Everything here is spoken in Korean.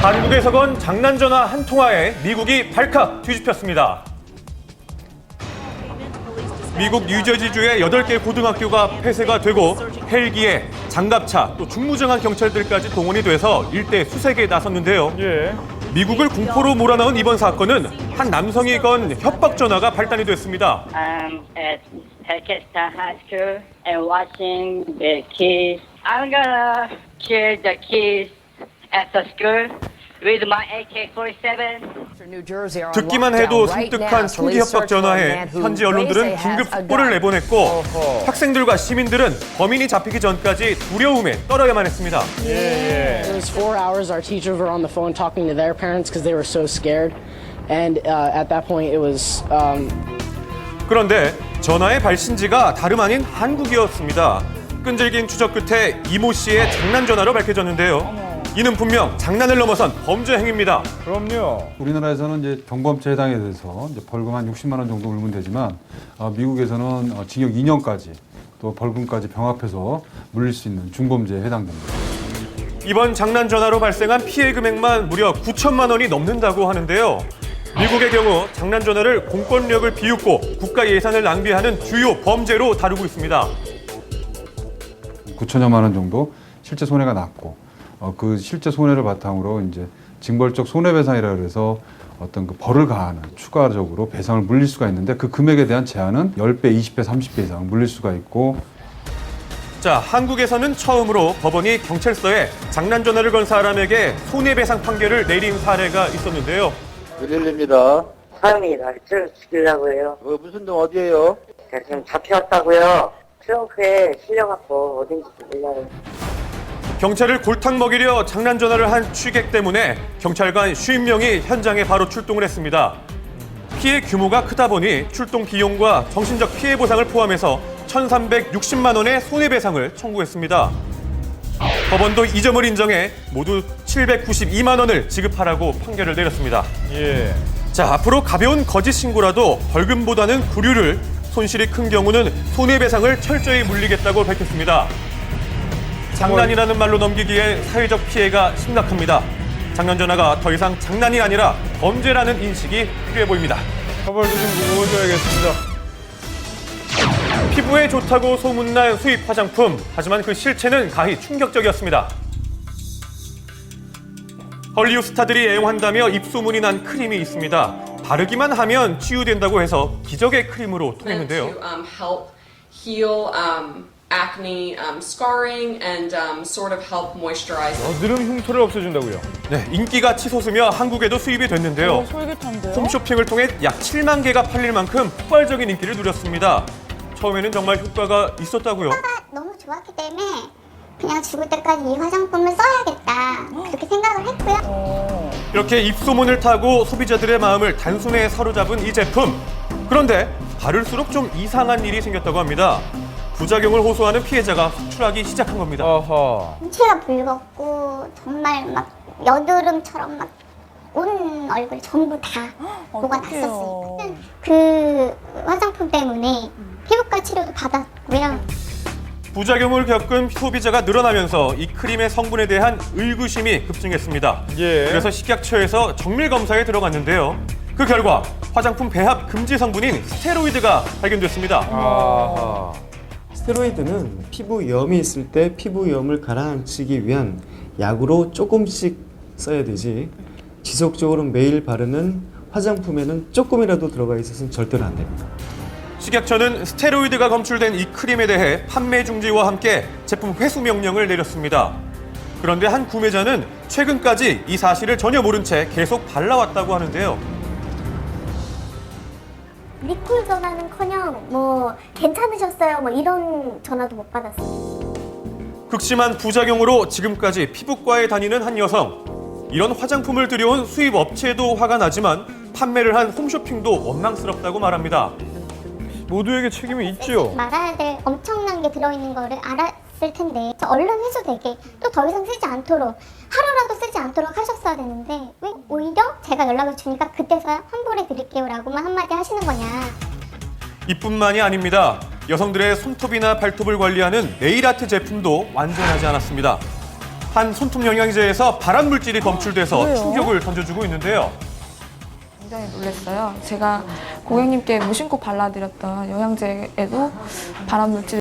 한국에서 건 장난전화 한 통화에 미국이 발칵 뒤집혔습니다. 미국 뉴저지주의 8개 고등학교가 폐쇄가 되고 헬기에 장갑차, 또 중무장한 경찰들까지 동원이 돼서 일대 수색에 나섰는데요. 미국을 공포로 몰아넣은 이번 사건은 한 남성이 건 협박 전화가 발단이 됐습니다. I'm at Pakistan High School and watching the kids. I'm gonna kill the kids at the school with my AK-47. 듣기만 해도 섬뜩한 총기 협박 전화에 현지 언론들은 긴급 속보를 내보냈고 학생들과 시민들은 범인이 잡히기 전까지 두려움에 떨어야만 했습니다. It was 4 hours. Our teachers were on the phone talking to their parents because they were so scared. And at that point, it was. 그런데 전화의 발신지가 다름 아닌 한국이었습니다. 끈질긴 추적 끝에 이모 씨의 장난 전화로 밝혀졌는데요. 이는 분명 장난을 넘어선 범죄 행위입니다. 그럼요. 우리나라에서는 이제 경범죄 해당에 대해서 이제 벌금 한 60만 원 정도 물면 되지만 미국에서는 징역 2년까지 또 벌금까지 병합해서 물릴 수 있는 중범죄에 해당됩니다. 이번 장난 전화로 발생한 피해 금액만 무려 9천만 원이 넘는다고 하는데요. 미국의 경우 장난 전화를 공권력을 비웃고 국가 예산을 낭비하는 주요 범죄로 다루고 있습니다. 9천여만 원 정도 실제 손해가 났고 그 실제 손해를 바탕으로 이제 징벌적 손해배상이라 그래서 어떤 그 벌을 가하는 추가적으로 배상을 물릴 수가 있는데 그 금액에 대한 제한은 10배, 20배, 30배 이상 물릴 수가 있고. 자, 한국에서는 처음으로 법원이 경찰서에 장난 전화를 건 사람에게 손해배상 판결을 내린 사례가 있었는데요. 유릴리입니다. 사람이 날 죽이려고 해요. 무슨 동 어디예요? 제가 지금 잡혀왔다고요. 트렁크에 실려갖고 어딘지 몰라요. 경찰을 골탕 먹이려 장난 전화를 한 취객 때문에 경찰관 50명이 현장에 바로 출동을 했습니다. 피해 규모가 크다 보니 출동 비용과 정신적 피해 보상을 포함해서 1,360만 원의 손해배상을 청구했습니다. 법원도 이 점을 인정해 모두 792만 원을 지급하라고 판결을 내렸습니다. 자, 앞으로 가벼운 거짓 신고라도 벌금보다는 구류를, 손실이 큰 경우는 손해배상을 철저히 물리겠다고 밝혔습니다. 장난이라는 말로 넘기기에 사회적 피해가 심각합니다. 장난 전화가 더 이상 장난이 아니라 범죄라는 인식이 필요해 보입니다. 처벌도 좀 무거워져야겠습니다. 피부에 좋다고 소문난 수입 화장품. 하지만 그 실체는 가히 충격적이었습니다. 헐리우드 스타들이 애용한다며 입소문이 난 크림이 있습니다. 바르기만 하면 치유된다고 해서 기적의 크림으로 통했는데요. help heal acne, scarring, and sort of help moisturize. 여드름 흉터를 없애준다고요? 네, 인기가 치솟으며 한국에도 수입이 됐는데요. 솔깃한데요? 홈쇼핑을 통해 약 7만 개가 팔릴 만큼 폭발적인 인기를 누렸습니다. 처음에는 정말 효과가 있었다고요. 너무 좋았기 때문에 그냥 죽을 때까지 이 화장품을 써야겠다 그렇게 생각을 했고요. 이렇게 입소문을 타고 소비자들의 마음을 단숨에 사로잡은 이 제품. 그런데 바를수록 좀 이상한 일이 생겼다고 합니다. 부작용을 호소하는 피해자가 속출하기 시작한 겁니다. 신체가 붉었고 정말 막 여드름처럼 막 온 얼굴 전부 다 뭐가 났었어요. 그 화장품 때문에 피부과 치료도 받았고요. 부작용을 겪은 소비자가 늘어나면서 이 크림의 성분에 대한 의구심이 급증했습니다. 그래서 식약처에서 정밀 검사에 들어갔는데요. 그 결과 화장품 배합 금지 성분인 스테로이드가 발견됐습니다. 스테로이드는 피부염이 있을 때 피부염을 가라앉히기 위한 약으로 조금씩 써야 되지 지속적으로 매일 바르는 화장품에는 조금이라도 들어가 있어서는 절대로 안 됩니다. 식약처는 스테로이드가 검출된 이 크림에 대해 판매 중지와 함께 제품 회수 명령을 내렸습니다. 그런데 한 구매자는 최근까지 이 사실을 전혀 모른 채 계속 발라왔다고 하는데요. 리콜 전화는커녕 뭐 괜찮으셨어요 뭐 이런 전화도 못 받았어요. 극심한 부작용으로 지금까지 피부과에 다니는 한 여성. 이런 화장품을 들여온 수입 업체도 화가 나지만 판매를 한 홈쇼핑도 원망스럽다고 말합니다. 모두에게 책임이 있죠. 말아야 될 엄청난 게 들어있는 거를 알았을 텐데 얼른 회수되게 또 더 이상 쓰지 않도록 하루라도 쓰지 않도록 하셨어야 되는데 왜 오히려 제가 연락을 주니까 그때서야 환불해 드릴게요 라고만 한마디 하시는 거냐. 이뿐만이 아닙니다. 여성들의 손톱이나 발톱을 관리하는 네일아트 제품도 완전하지 않았습니다. 한 손톱 영양제에서 발암 물질이 검출돼서 충격을 던져주고 있는데요. 굉장히 놀랐어요. 제가 고객님께 무심코 발라드렸던 영양제에도 발암 물질